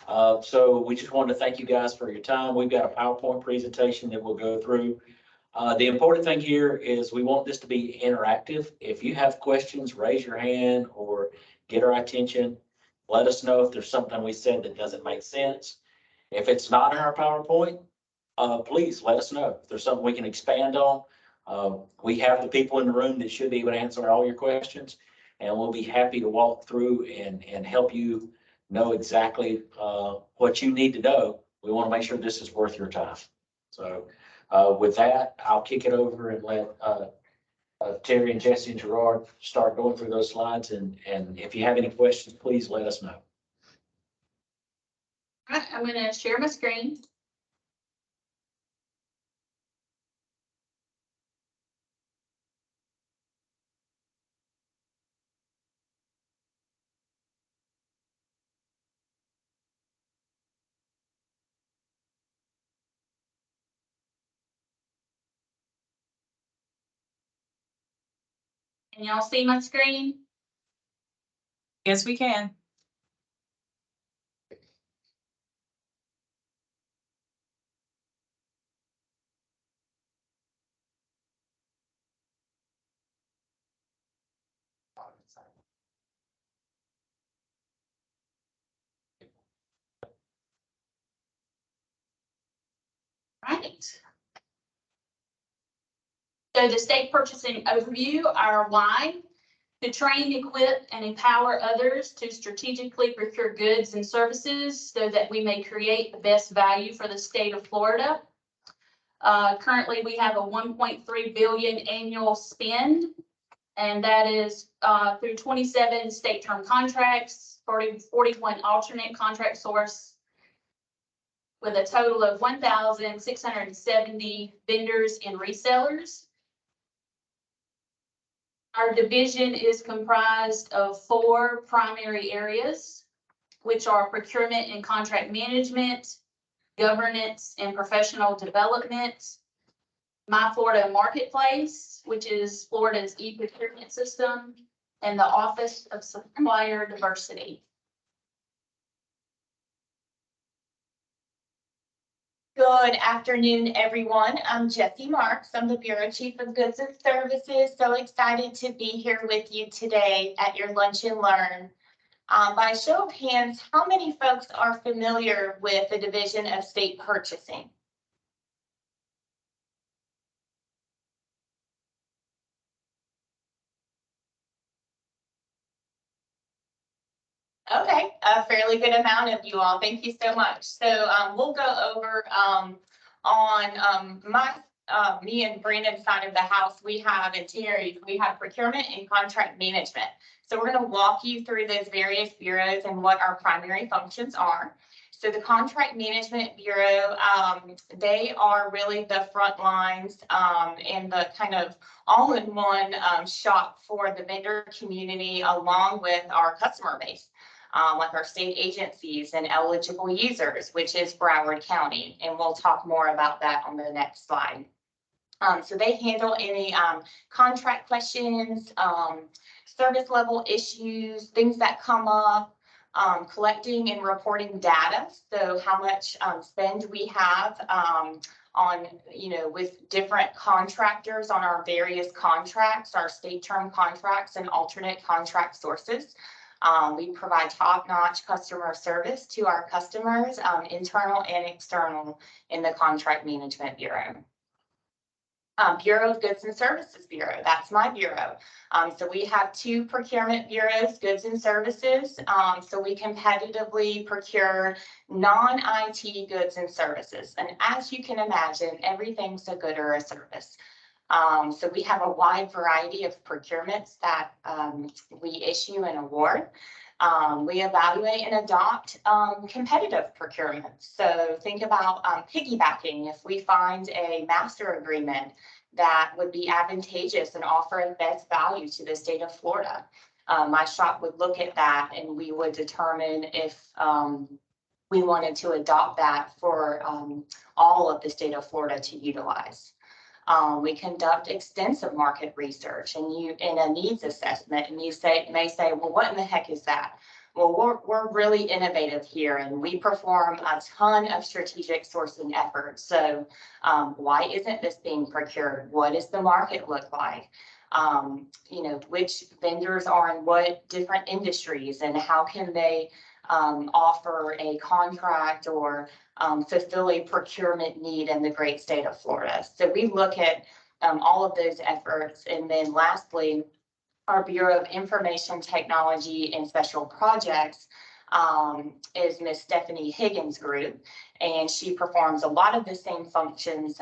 So we just wanted to thank you guys for your time. We've got a PowerPoint presentation that we'll go through. The important thing here is we want this to be interactive. If you have questions, raise your hand or get our attention. Let us know if there's something we said that doesn't make sense. If it's not in our PowerPoint, please let us know. If there's something we can expand on, we have the people in the room that should be able to answer all your questions, and we'll be happy to walk through and help you know exactly what you need to know. We want to make sure this is worth your time. So with that, I'll kick it over and let Terry and Jesse and Gerard start going through those slides. And if you have any questions, please let us know. All right, I'm going to share my screen. Can y'all see my screen? Yes, we can. Right. So the state purchasing overview, our why: to train, equip, and empower others to strategically procure goods and services so that we may create the best value for the state of Florida. Currently, we have a 1.3 billion annual spend, and that is through 27 state term contracts, 41 alternate contract source, with a total of 1,670 vendors and resellers. Our division is comprised of 4 primary areas, which are procurement and contract management, governance and professional development, My Florida Marketplace, which is Florida's e-procurement system, and the Office of Supplier Diversity. Good afternoon, everyone. I'm Jessie Marks. I'm the Bureau Chief of Goods and Services. So excited to be here with you today at your Lunch and Learn. By show of hands, how many folks are familiar with the Division of State Purchasing? Okay, a fairly good amount of you all. Thank you so much. So we'll go over me and Brandon's side of the house. We have, and Terry, we have procurement and contract management. So we're going to walk you through those various bureaus and what our primary functions are. So the Contract Management Bureau, they are really the front lines and the kind of all-in-one shop for the vendor community, along with our customer base. Like our state agencies and eligible users, which is Broward County. And we'll talk more about that on the next slide. So they handle any contract questions, service level issues, things that come up, collecting and reporting data. So how much spend we have on, with different contractors on our various contracts, our state term contracts and alternate contract sources. We provide top-notch customer service to our customers, internal and external, in the Contract Management Bureau. Bureau of Goods and Services Bureau, that's my bureau. So we have 2 procurement bureaus, goods and services. So we competitively procure non-IT goods and services. And as you can imagine, everything's a good or a service. So we have a wide variety of procurements that we issue and award. We evaluate and adopt competitive procurement. So think about piggybacking. If we find a master agreement that would be advantageous and offer a best value to the state of Florida, my shop would look at that and we would determine if we wanted to adopt that for all of the state of Florida to utilize. We conduct extensive market research and a needs assessment, and you may say, well, what in the heck is that? Well, we're really innovative here and we perform a ton of strategic sourcing efforts. So why isn't this being procured? What does the market look like? Which vendors are in what different industries and how can they offer a contract or fulfill a procurement need in the great state of Florida. So we look at all of those efforts. And then lastly, our Bureau of Information Technology and Special Projects is Miss Stephanie Higgins' group. And she performs a lot of the same functions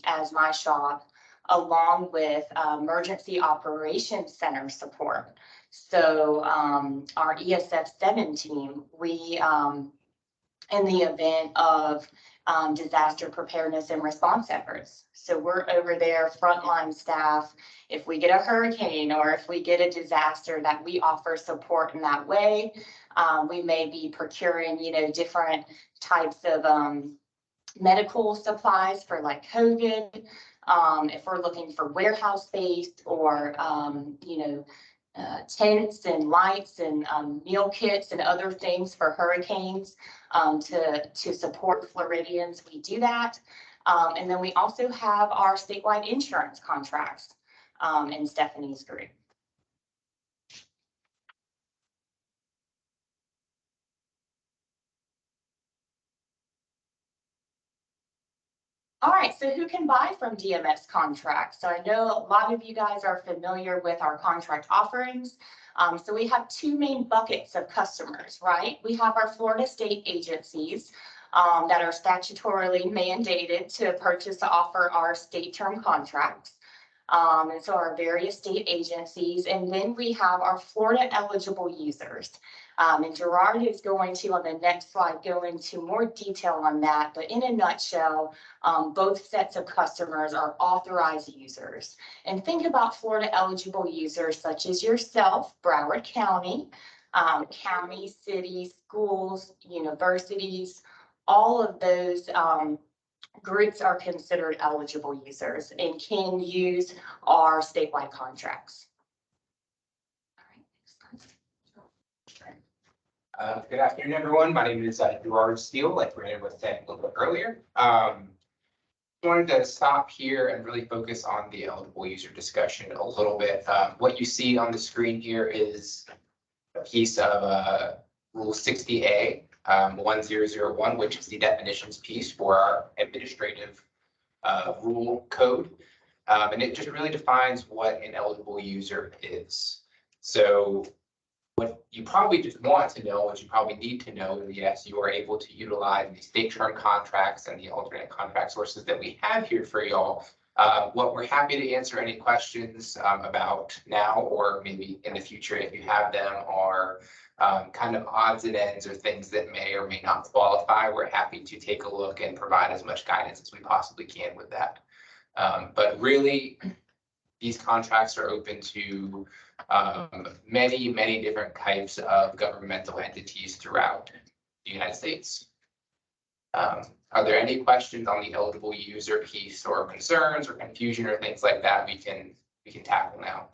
as my shop, along with Emergency Operations Center support. So our ESF7 team, we, in the event of disaster preparedness and response efforts. So we're over there, frontline staff. If we get a hurricane or if we get a disaster, that we offer support in that way. We may be procuring, different types of medical supplies for like COVID. If we're looking for warehouse space or, tents and lights and meal kits and other things for hurricanes to support Floridians, we do that. And then we also have our statewide insurance contracts in Stephanie's group. All right, so who can buy from DMS contracts? So I know a lot of you guys are familiar with our contract offerings. So we have two main buckets of customers, right? We have our Florida state agencies that are statutorily mandated to purchase to offer our state term contracts. And so our various state agencies, and then we have our Florida eligible users. And Gerard is going to, on the next slide, go into more detail on that. But in a nutshell, both sets of customers are authorized users. And think about Florida eligible users such as yourself, Broward County, counties, cities, schools, universities, all of those groups are considered eligible users and can use our statewide contracts. Good afternoon, everyone. My name is Gerard Steele, like Brandon was saying a little bit earlier. Wanted to stop here and really focus on the eligible user discussion a little bit. What you see on the screen here is a piece of Rule 60A 1001, which is the definitions piece for our administrative rule code. And it just really defines what an eligible user is. So what you probably just want to know, what you probably need to know is, yes, you are able to utilize the state term contracts and the alternate contract sources that we have here for y'all. What we're happy to answer any questions about now or maybe in the future if you have them are kind of odds and ends or things that may or may not qualify. We're happy to take a look and provide as much guidance as we possibly can with that. But really, these contracts are open to many, many different types of governmental entities throughout the United States. Are there any questions on the eligible user piece or concerns or confusion or things like that we can tackle now?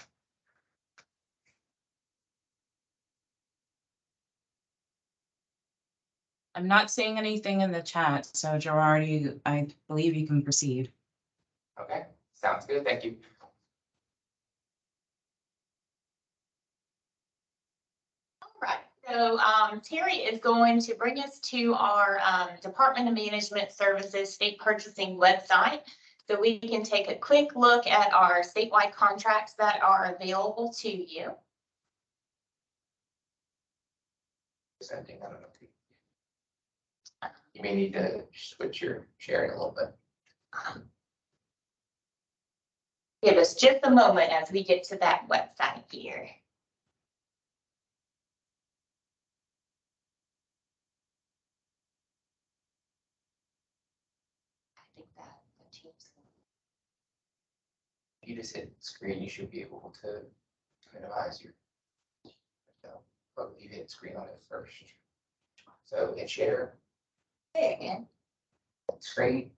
I'm not seeing anything in the chat, so Gerard, I believe you can proceed. Okay, sounds good. Thank you. So Terry is going to bring us to our Department of Management Services state purchasing website so we can take a quick look at our statewide contracts that are available to you. Presenting, I don't know. You may need to switch your sharing a little bit. Give us just a moment as we get to that website here. You just hit screen, you should be able to minimize your. But you hit screen on it first. So hit share. Say again. Screen.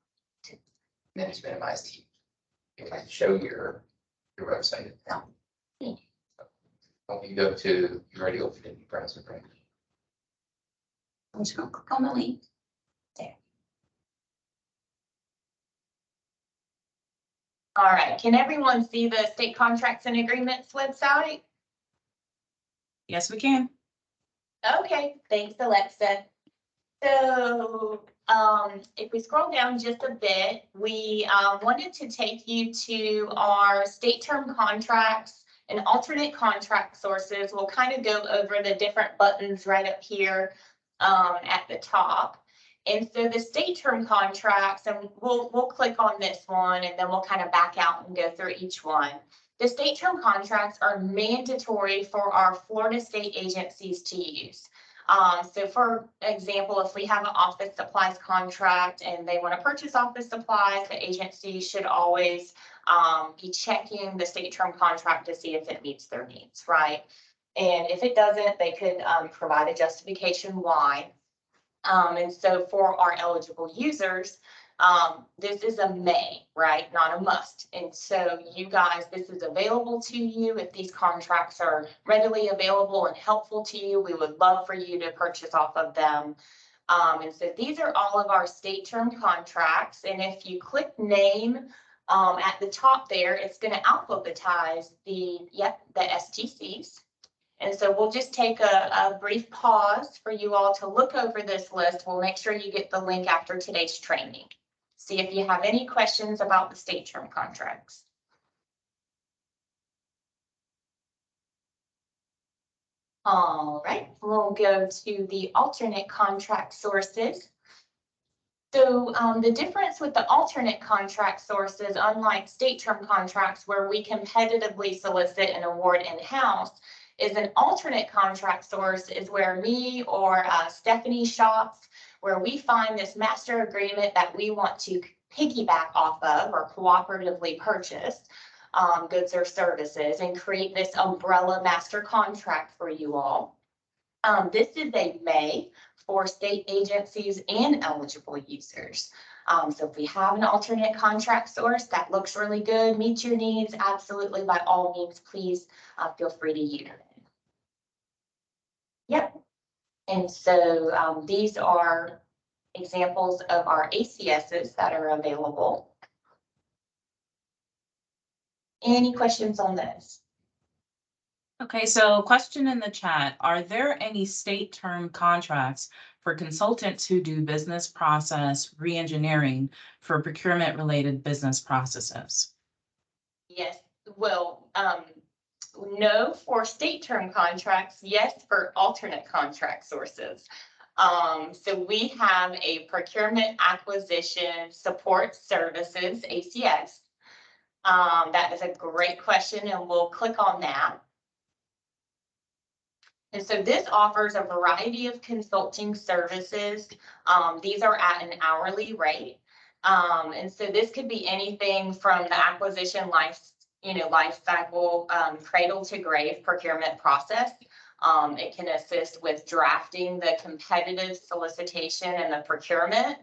Then it's minimized. You can show your website. When you go to, you already opened it in your browser, right? I'm just gonna click on the link. There. All right, can everyone see the state contracts and agreements website? Yes, we can. Okay, thanks, Alexa. So, if we scroll down just a bit, we, wanted to take you to our state term contracts and alternate contract sources. We'll kind of go over the different buttons right up here, at the top. And so the state term contracts, and we'll click on this one and then we'll kind of back out and go through each one. The state term contracts are mandatory for our Florida state agencies to use. So for example, if we have an office supplies contract and they want to purchase office supplies, the agency should always be checking the state term contract to see if it meets their needs, right? And if it doesn't, they could provide a justification why. And so for our eligible users, this is a may, right? Not a must. And so you guys, this is available to you. If these contracts are readily available and helpful to you, we would love for you to purchase off of them. And so these are all of our state term contracts. And if you click name at the top there, it's going to alphabetize the STCs. And so we'll just take a brief pause for you all to look over this list. We'll make sure you get the link after today's training. See if you have any questions about the state term contracts. All right, we'll go to the alternate contract sources. So the difference with the alternate contract sources, unlike state term contracts where we competitively solicit and award in-house, is an alternate contract source is where me or Stephanie shops, where we find this master agreement that we want to piggyback off of or cooperatively purchase goods or services and create this umbrella master contract for you all. This is a may for state agencies and eligible users. So if we have an alternate contract source that looks really good, meets your needs, absolutely, by all means, please feel free to use it. Yep. And so these are examples of our ACSs that are available. Any questions on this? Okay, so question in the chat, are there any state term contracts for consultants who do business process reengineering for procurement related business processes? Yes, well, no for state term contracts, yes for alternate contract sources. So we have a procurement acquisition support services, ACS. That is a great question and we'll click on that. And so this offers a variety of consulting services. These are at an hourly rate. And so this could be anything from the acquisition life cycle, cradle to grave procurement process. It can assist with drafting the competitive solicitation and the procurement.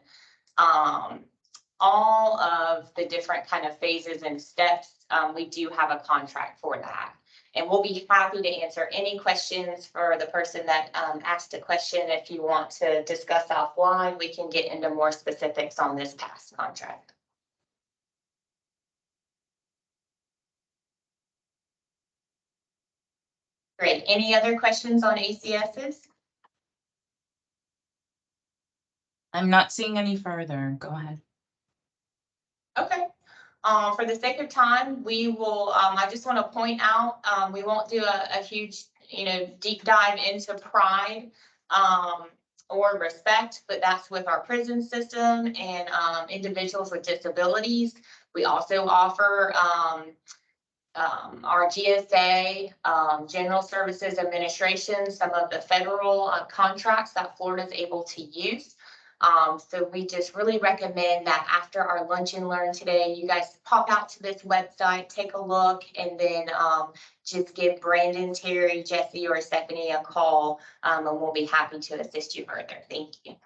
All of the different kind of phases and steps, we do have a contract for that. And we'll be happy to answer any questions for the person that asked a question. If you want to discuss offline, we can get into more specifics on this past contract. Great. Any other questions on ACSs? I'm not seeing any further. Go ahead. Okay. For the sake of time, we will, I just want to point out, we won't do a huge, deep dive into pride or respect, but that's with our prison system and individuals with disabilities. We also offer our GSA, General Services Administration, some of the federal contracts that Florida is able to use. So we just really recommend that after our lunch and learn today, you guys pop out to this website, take a look, and then just give Brandon, Terry, Jesse, or Stephanie a call, and we'll be happy to assist you further. Thank you.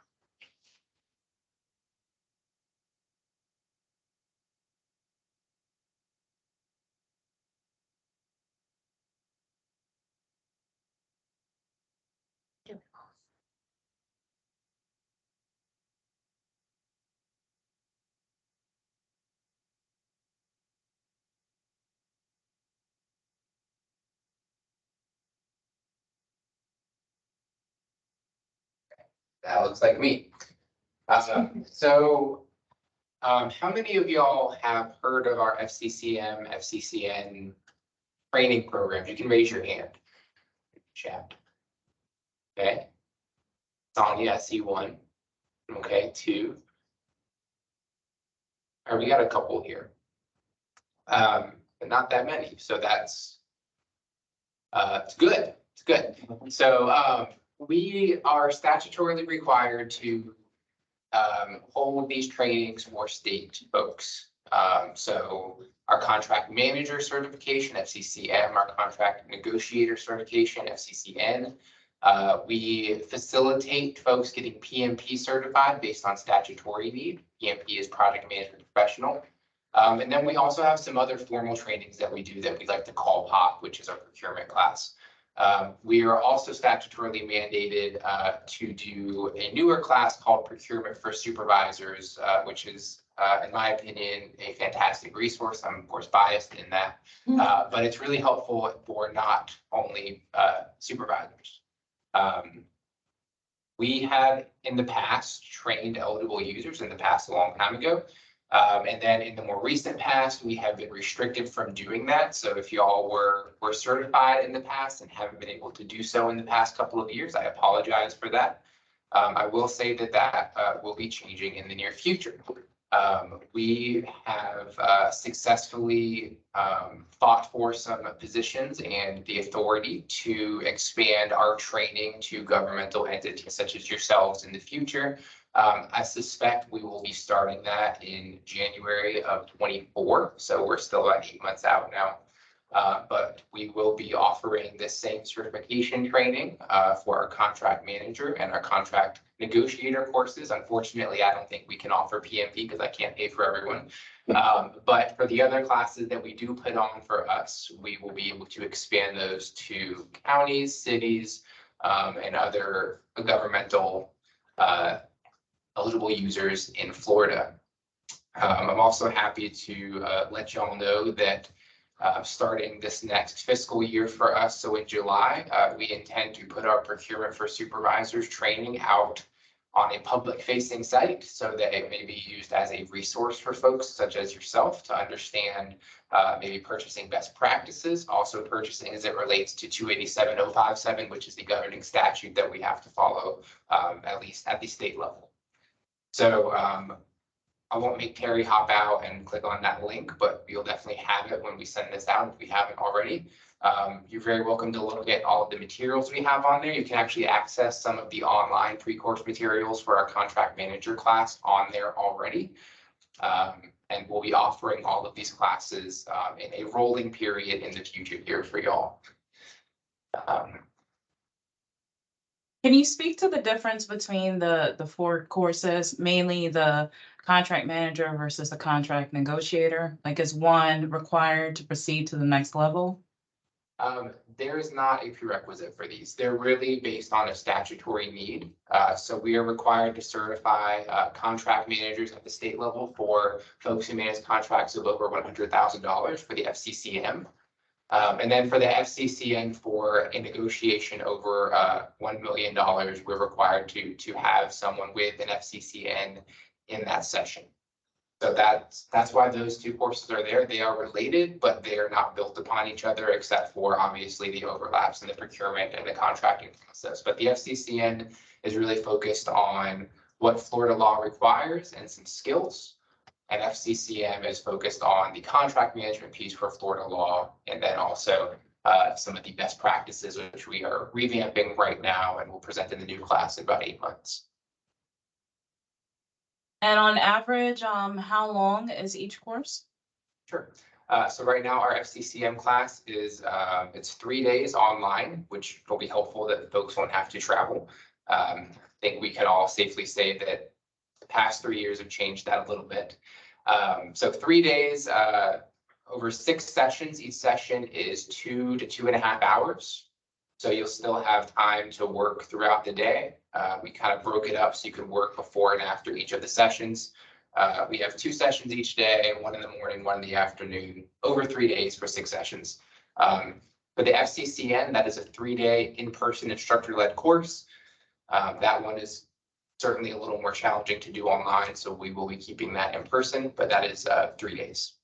That looks like me. How many of y'all have heard of our FCCM, FCCN training programs? You can raise your hand. Chat. Okay. Sonia, I see one. Okay, two. All right, we got a couple here. But not that many, so that's it's good. It's good. So we are statutorily required to hold these trainings for state folks. So our contract manager certification, FCCM, our contract negotiator certification, FCCN. We facilitate folks getting PMP certified based on statutory need. PMP is project management professional. And then we also have some other formal trainings that we do that we like to call POP, which is our procurement class. We are also statutorily mandated to do a newer class called Procurement for Supervisors, which is, in my opinion, a fantastic resource. I'm of course biased in that, but it's really helpful for not only supervisors. We have in the past trained eligible users in the past a long time ago. And then in the more recent past, we have been restricted from doing that. So if y'all were certified in the past and haven't been able to do so in the past couple of years, I apologize for that. I will say that will be changing in the near future. We have successfully fought for some positions and the authority to expand our training to governmental entities such as yourselves in the future. I suspect we will be starting that in January of 24. So we're still about 8 months out now. But we will be offering this same certification training for our contract manager and our contract negotiator courses. Unfortunately, I don't think we can offer PMP because I can't pay for everyone. But for the other classes that we do put on for us, we will be able to expand those to counties, cities, and other governmental eligible users in Florida. I'm also happy to let y'all know that starting this next fiscal year for us, so in July, we intend to put our Procurement for Supervisors training out on a public facing site so that it may be used as a resource for folks such as yourself to understand maybe purchasing best practices, also purchasing as it relates to 287.057, which is the governing statute that we have to follow, at least at the state level. So I won't make Terry hop out and click on that link, but you'll definitely have it when we send this out if we haven't already. You're very welcome to look at all of the materials we have on there. You can actually access some of the online pre-course materials for our contract manager class on there already. And we'll be offering all of these classes in a rolling period in the future here for y'all. Can you speak to the difference between the 4 courses, mainly the contract manager versus the contract negotiator? Like, is one required to proceed to the next level? There is not a prerequisite for these. They're really based on a statutory need. So we are required to certify contract managers at the state level for folks who manage contracts of over $100,000 for the FCCM. And then for the FCCN for a negotiation over $1 million, we're required to have someone with an FCCN in that session. So that's why those 2 courses are there. They are related, but they are not built upon each other except for obviously the overlaps in the procurement and the contracting process. But the FCCN is really focused on what Florida law requires and some skills. And FCCM is focused on the contract management piece for Florida law, and then also some of the best practices, which we are revamping right now and will present in the new class in about 8 months. And on average, how long is each course? Sure. So right now our FCCM class is it's 3 days online, which will be helpful that folks won't have to travel. I think we can all safely say that the past 3 years have changed that a little bit. So 3 days, over 6 sessions. Each session is 2 to 2.5 hours. So you'll still have time to work throughout the day. We kind of broke it up so you can work before and after each of the sessions. We have 2 sessions each day, 1 in the morning, 1 in the afternoon, over 3 days for 6 sessions. For the FCCN, that is a 3-day in-person instructor-led course. That one is certainly a little more challenging to do online, so we will be keeping that in person, but that is 3 days.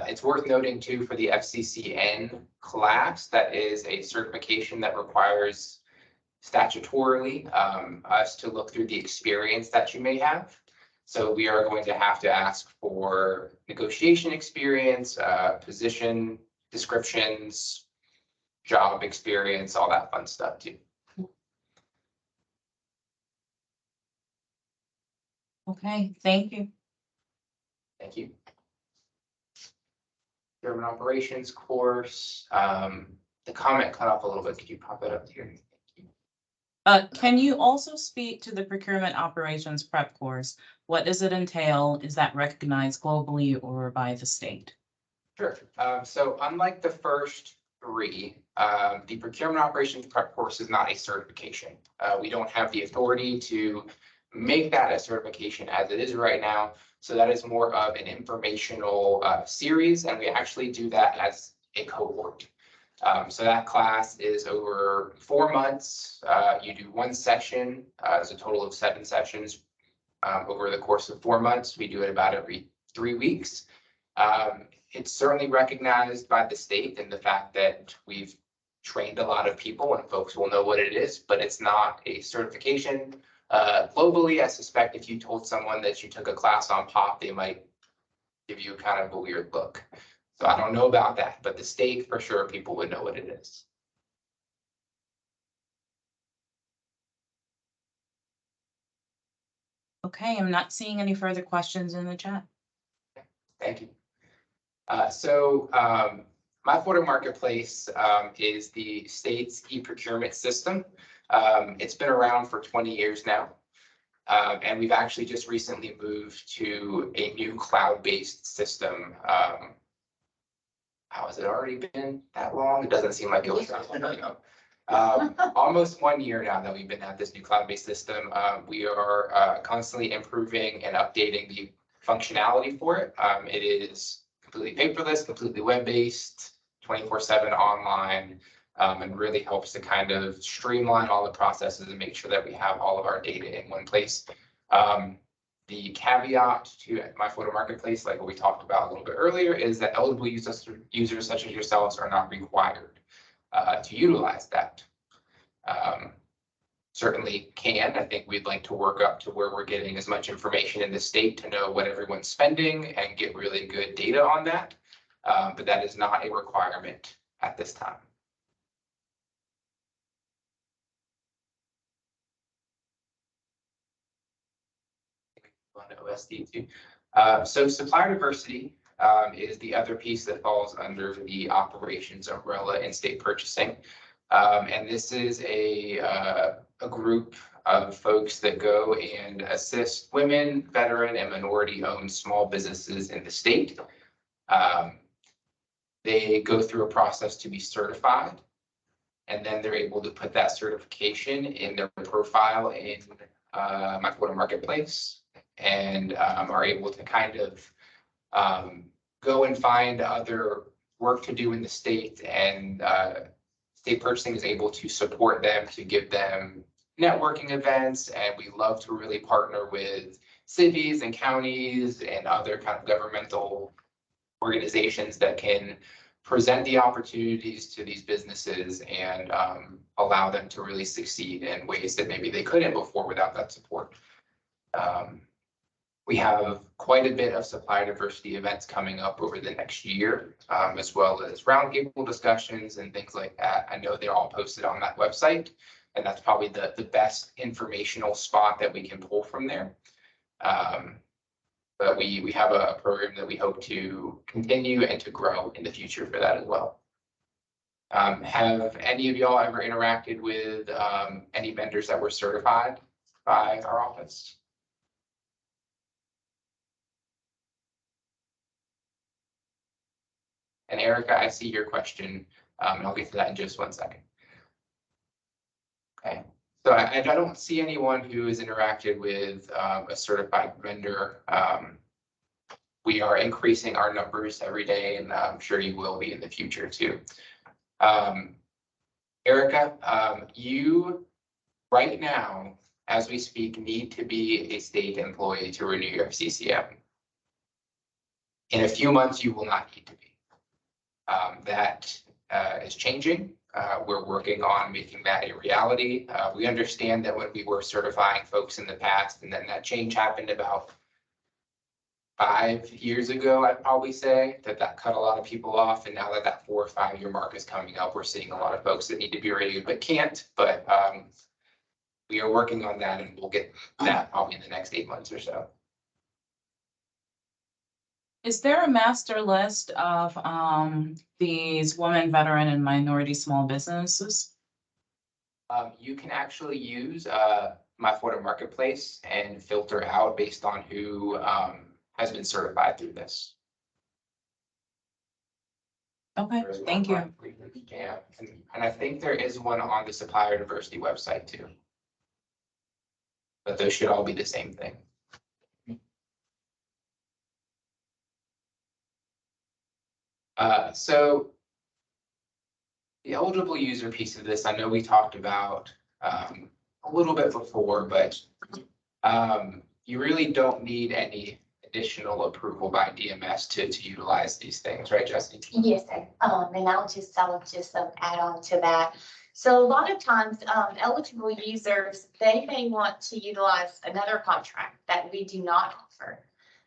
It's worth noting too, for the FCCN class, that is a certification that requires statutorily us to look through the experience that you may have. So we are going to have to ask for negotiation experience, position descriptions, job experience, all that fun stuff too. Okay, thank you. Thank you. German operations course, the comment cut off a little bit. Could you pop that up here? Can you also speak to the procurement operations prep course? What does it entail? Is that recognized globally or by the state? Sure. So unlike the first three, the procurement operations prep course is not a certification. We don't have the authority to make that a certification as it is right now. So that is more of an informational series, and we actually do that as a cohort. So that class is over 4 months. You do one session, as a total of 7 sessions over the course of 4 months. We do it about every 3 weeks. It's certainly recognized by the state in the fact that we've trained a lot of people and folks will know what it is, but it's not a certification. Globally, I suspect if you told someone that you took a class on POP, they might give you kind of a weird look. So I don't know about that, but the state, for sure, people would know what it is. Okay, I'm not seeing any further questions in the chat. Thank you. My Florida Marketplace is the state's e-procurement system. It's been around for 20 years now. And we've actually just recently moved to a new cloud-based system. How has it already been that long? It doesn't seem like it was that long ago. Almost 1 year now that we've been at this new cloud-based system. We are constantly improving and updating the functionality for it. It is completely paperless, completely web-based, 24/7 online, and really helps to kind of streamline all the processes and make sure that we have all of our data in one place. The caveat to My Florida Marketplace, like what we talked about a little bit earlier, is that eligible users such as yourselves are not required to utilize that. Certainly can. I think we'd like to work up to where we're getting as much information in the state to know what everyone's spending and get really good data on that. But that is not a requirement at this time. On to OSD too. So supplier diversity is the other piece that falls under the operations umbrella in state purchasing. And this is a group of folks that go and assist women, veteran, and minority-owned small businesses in the state. They go through a process to be certified, and then they're able to put that certification in their profile in My Florida Marketplace, and are able to kind of go and find other work to do in the state, and state purchasing is able to support them, to give them networking events, and we love to really partner with cities and counties and other kind of governmental organizations that can present the opportunities to these businesses and allow them to really succeed in ways that maybe they couldn't before without that support. We have quite a bit of supplier diversity events coming up over the next year, as well as roundtable discussions and things like that. I know they're all posted on that website, and that's probably the best informational spot that we can pull from there. But we have a program that we hope to continue and to grow in the future for that as well. Have any of y'all ever interacted with any vendors that were certified by our office? And Erica, I see your question, and I'll get to that in just 1 second. Okay, so I don't see anyone who has interacted with a certified vendor. We are increasing our numbers every day, and I'm sure you will be in the future too. Erica, you right now, as we speak, need to be a state employee to renew your CCM. In a few months, you will not need to be. That is changing. We're working on making that a reality. We understand that when we were certifying folks in the past, and then that change happened about 5 years ago, I'd probably say that cut a lot of people off. And now that that 4 or 5 year mark is coming up, we're seeing a lot of folks that need to be renewed but can't. But we are working on that, and we'll get that probably in the next 8 months or so. Is there a master list of these women, veteran, and minority small businesses? You can actually use My Florida Marketplace and filter out based on who has been certified through this. Okay, There is thank one you. Yeah, and I think there is one on the Supplier University website too. But those should all be the same thing. So the eligible user piece of this, I know we talked about a little bit before, but you really don't need any additional approval by DMS to utilize these things, right, Jesse? Yes, sir. And I'll just add on to that. So a lot of times, eligible users, they may want to utilize another contract that we do not offer.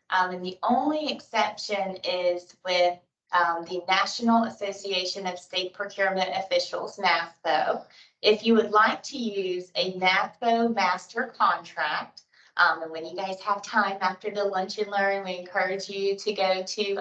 And the only exception is with the National Association of State Procurement Officials, NASPO. If you would like to use a NASPO master contract, and when you guys have time after the Lunch and Learn, we encourage you to go to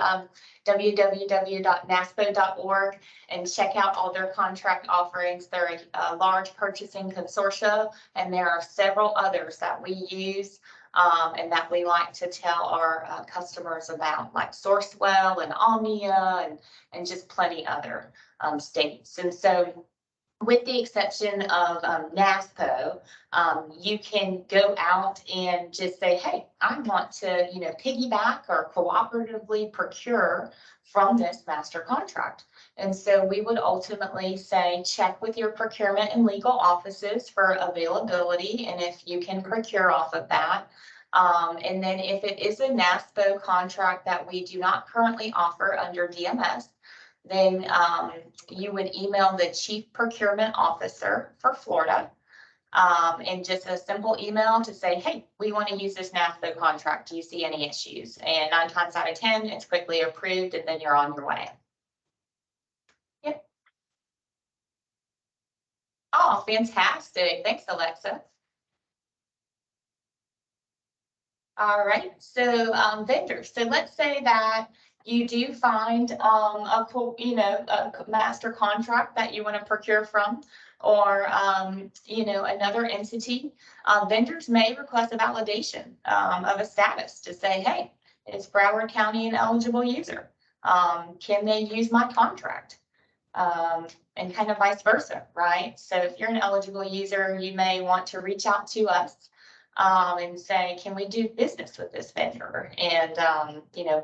www.naspo.org and check out all their contract offerings. They're a large purchasing consortia, and there are several others that we use and that we like to tell our customers about, like Sourcewell and Omnia and just plenty other states. And so, with the exception of NASPO, you can go out and just say, hey, I want to, piggyback or cooperatively procure from this master contract. And so we would ultimately say, check with your procurement and legal offices for availability and if you can procure off of that. And then if it is a NASPO contract that we do not currently offer under DMS, then you would email the Chief Procurement Officer for Florida and just a simple email to say, hey, we want to use this NASPO contract. Do you see any issues? And 9 times out of 10, it's quickly approved and then you're on your way. Yep. Oh, fantastic. Thanks, Alexa. All right, so vendors. So let's say that you do find a master contract that you want to procure from, or another entity. Vendors may request a validation of a status to say, hey, is Broward County an eligible user? Can they use my contract? And kind of vice versa, right? So if you're an eligible user, you may want to reach out to us and say, can we do business with this vendor? And,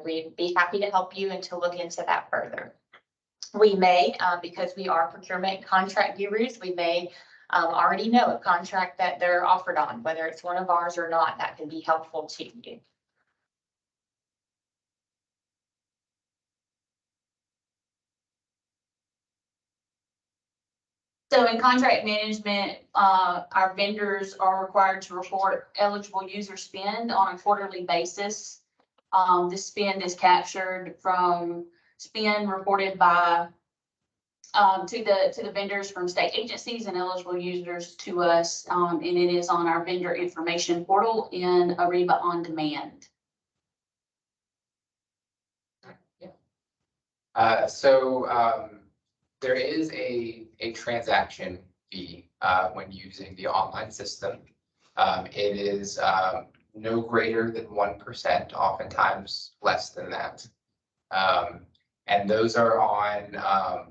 we'd be happy to help you and to look into that further. We may, because we are procurement contract gurus, we may already know a contract that they're offered on, whether it's one of ours or not, that can be helpful to you. So in contract management, our vendors are required to report eligible user spend on a quarterly basis. The spend is captured from spend reported by to the vendors from state agencies and eligible users to us, and it is on our vendor information portal in Ariba On Demand. There is a transaction fee when using the online system. It is no greater than 1%, oftentimes less than that. And those are on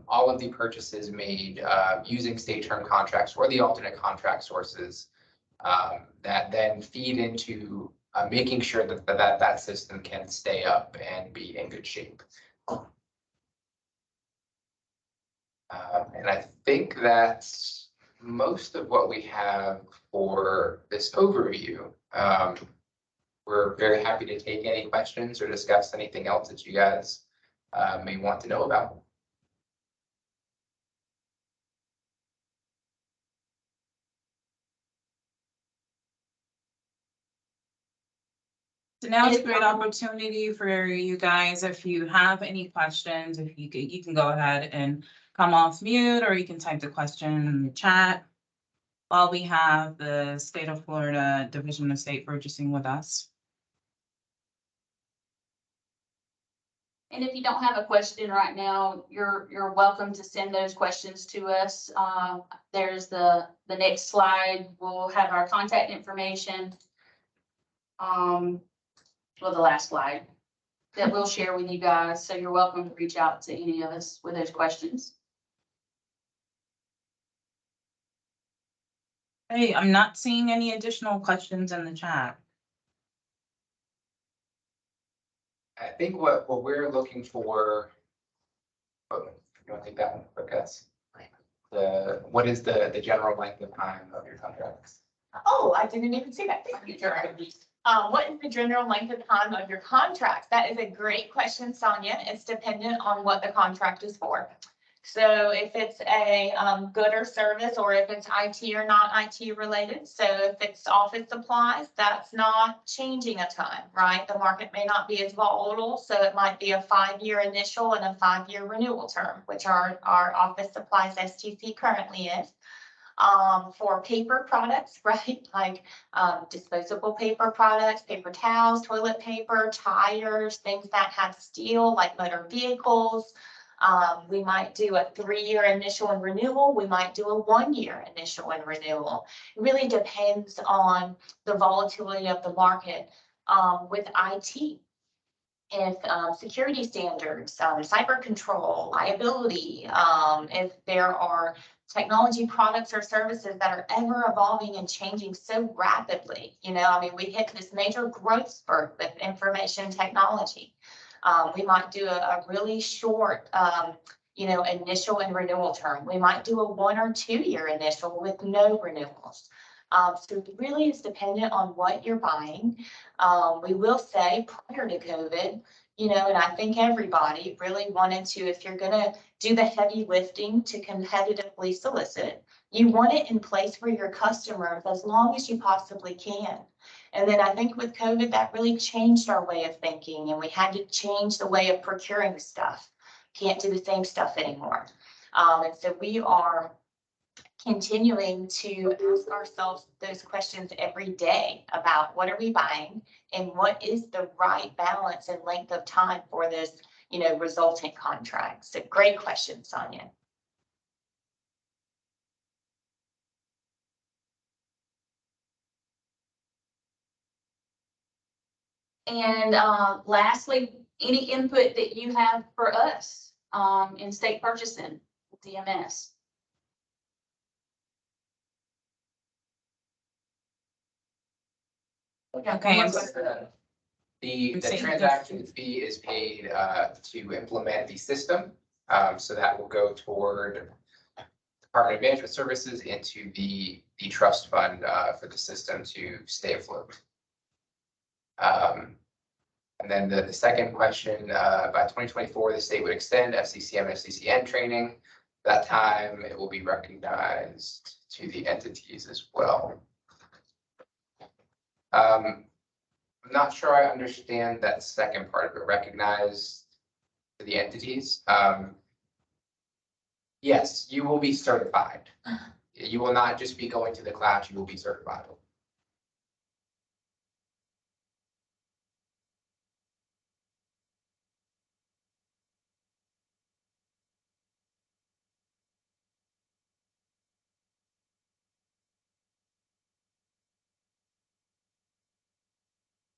all of the purchases made using state term contracts or the alternate contract sources that then feed into making sure that system can stay up and be in good shape. And I think that's most of what we have for this overview. We're very happy to take any questions or discuss anything else that you guys may want to know about. So now is a great opportunity for you guys, if you have any questions, if you can go ahead and come off mute, or you can type the question in the chat while we have the State of Florida Division of State Purchasing with us. And if you don't have a question right now, you're welcome to send those questions to us. There's the next slide. We'll have our contact information. Well, the last slide that we'll share with you guys. So you're welcome to reach out to any of us with those questions. Hey, I'm not seeing any additional questions in the chat. I think what we're looking for, oh, you want to take that one, because what is the general length of time of your contracts? Oh, I didn't even see that. Thank you, Gerard. What is the general length of time of your contracts? That is a great question, Sonia. It's dependent on what the contract is for. So if it's a good or service, or if it's IT or not IT related. So if it's office supplies, that's not changing a ton, right? The market may not be as volatile, so it might be a 5-year initial and a 5-year renewal term, which our office supplies STC currently is. For paper products, right? Like disposable paper products, paper towels, toilet paper, tires, things that have steel, like motor vehicles. We might do a 3-year initial and renewal. We might do a 1-year initial and renewal. It really depends on the volatility of the market. With IT, if security standards, cyber control, liability, if there are technology products or services that are ever evolving and changing so rapidly. I mean, we hit this major growth spurt with information technology. We might do a really short, initial and renewal term. We might do a 1 or 2-year initial with no renewals. So it really is dependent on what you're buying. We will say prior to COVID, and I think everybody really wanted to, if you're going to do the heavy lifting to competitively solicit, you want it in place for your customers as long as you possibly can. And then I think with COVID, that really changed our way of thinking, and we had to change the way of procuring stuff. Can't do the same stuff anymore. And so we are continuing to ask ourselves those questions every day about what are we buying and what is the right balance and length of time for this, resultant contract. So great question, Sonia. And lastly, any input that you have for us in state purchasing, DMS. Okay, The transaction fee is paid to implement the system. So that will go toward Department of Management Services into the trust fund for the system to stay afloat. And then the second question, by 2024, the state would extend FCCM and FCCN training. That time it will be recognized to the entities as well. I'm not sure I understand that second part of it, recognized to the entities. Yes, you will be certified. You will not just be going to the class, you will be certified.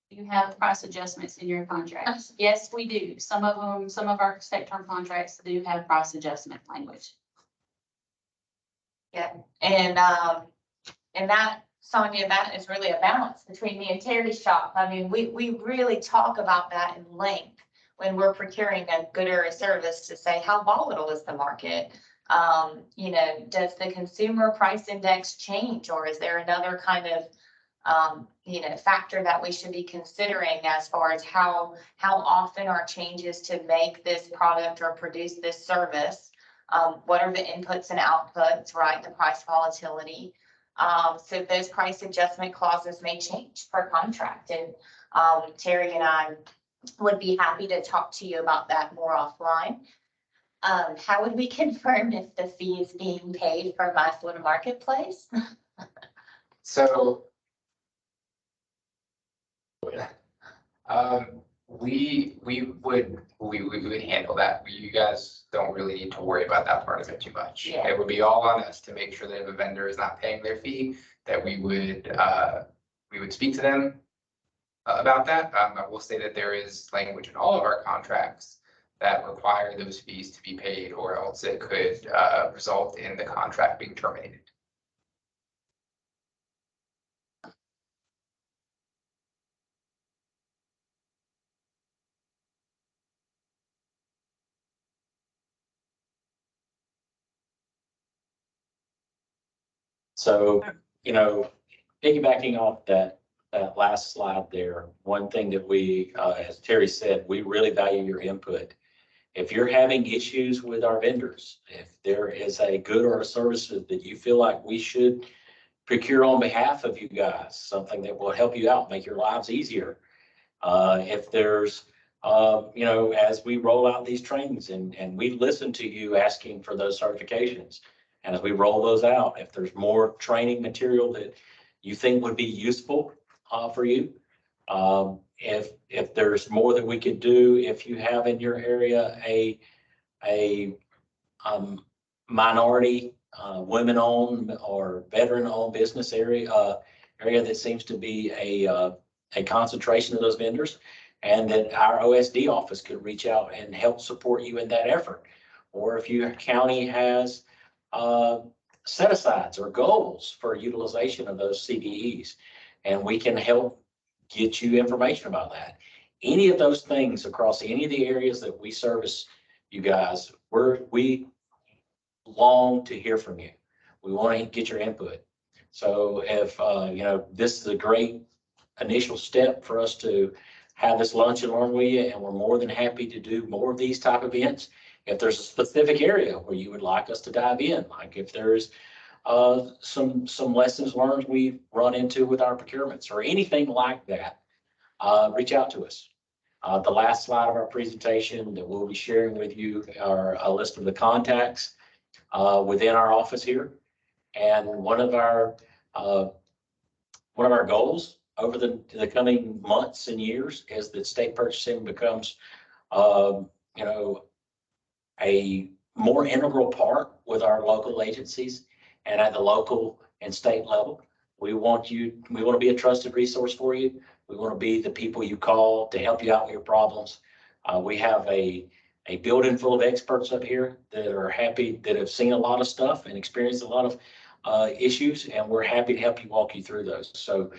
You have price adjustments in your contracts. Yes, we do. Some of them, some of our state term contracts do have price adjustment language. Yeah, and that, Sonia, that is really a balance between me and Terry's shop. I mean, we really talk about that in length when we're procuring a good or a service to say, how volatile is the market? You know, does the consumer price index change, or is there another kind of you know, factor that we should be considering as far as how often are changes to make this product or produce this service? What are the inputs and outputs, right? The price volatility. So those price adjustment clauses may change per contract, and Terry and I would be happy to talk to you about that more offline. How would we confirm if the fee is being paid from My Florida Marketplace? So we would handle that. You guys don't really need to worry about that part of it too much. Yeah. It would be all on us to make sure that if a vendor is not paying their fee, that we would speak to them about that. I will say that there is language in all of our contracts that require those fees to be paid, or else it could result in the contract being terminated. So, you know, piggybacking off that last slide there, one thing that we, as Terry said, we really value your input. If you're having issues with our vendors, if there is a good or a service that you feel like we should procure on behalf of you guys, something that will help you out, make your lives easier. If there's, you know, as we roll out these trainings and we listen to you asking for those certifications, and as we roll those out, if there's more training material that you think would be useful for you, if there's more that we could do, if you have in your area a minority, women-owned or veteran-owned business area that seems to be a concentration of those vendors, and that our OSD office could reach out and help support you in that effort. Or if your county has set-asides or goals for utilization of those CVEs, and we can help get you information about that. Any of those things across any of the areas that we service you guys, we long to hear from you. We want to get your input. So if, you know, this is a great initial step for us to have this lunch and learn with you, and we're more than happy to do more of these type of events. If there's a specific area where you would like us to dive in, like if there's some lessons learned we've run into with our procurements or anything like that, reach out to us. The last slide of our presentation that we'll be sharing with you are a list of the contacts within our office here. And one of our goals over the coming months and years is that state purchasing becomes, you know, a more integral part with our local agencies and at the local and state level. We want to be a trusted resource for you. We want to be the people you call to help you out with your problems. We have a building full of experts up here that are happy, that have seen a lot of stuff and experienced a lot of issues, and we're happy to help you walk you through those. So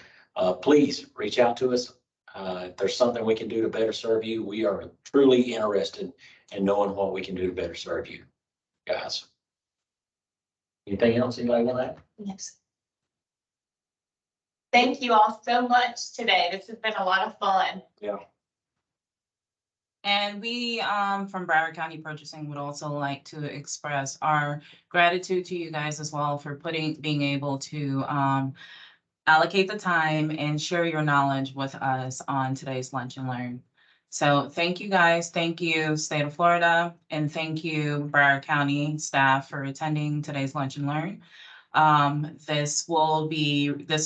please reach out to us. If there's something we can do to better serve you, we are truly interested in knowing what we can do to better serve you guys. Anything else anybody want to add? Yes. Thank you all so much today. This has been a lot of fun. Yeah. And we, from Broward County Purchasing, would also like to express our gratitude to you guys as well for being able to allocate the time and share your knowledge with us on today's Lunch and Learn. So thank you guys. Thank you, State of Florida, and thank you, Broward County staff, for attending today's Lunch and Learn. This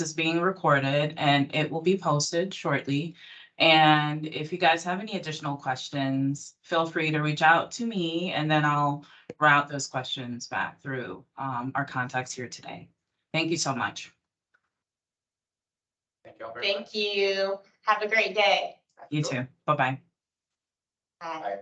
is being recorded and it will be posted shortly. And if you guys have any additional questions, feel free to reach out to me, and then I'll route those questions back through our contacts here today. Thank you so much. Thank you all very much. Thank you. Have a great day. You too. Bye-bye. Bye. Bye.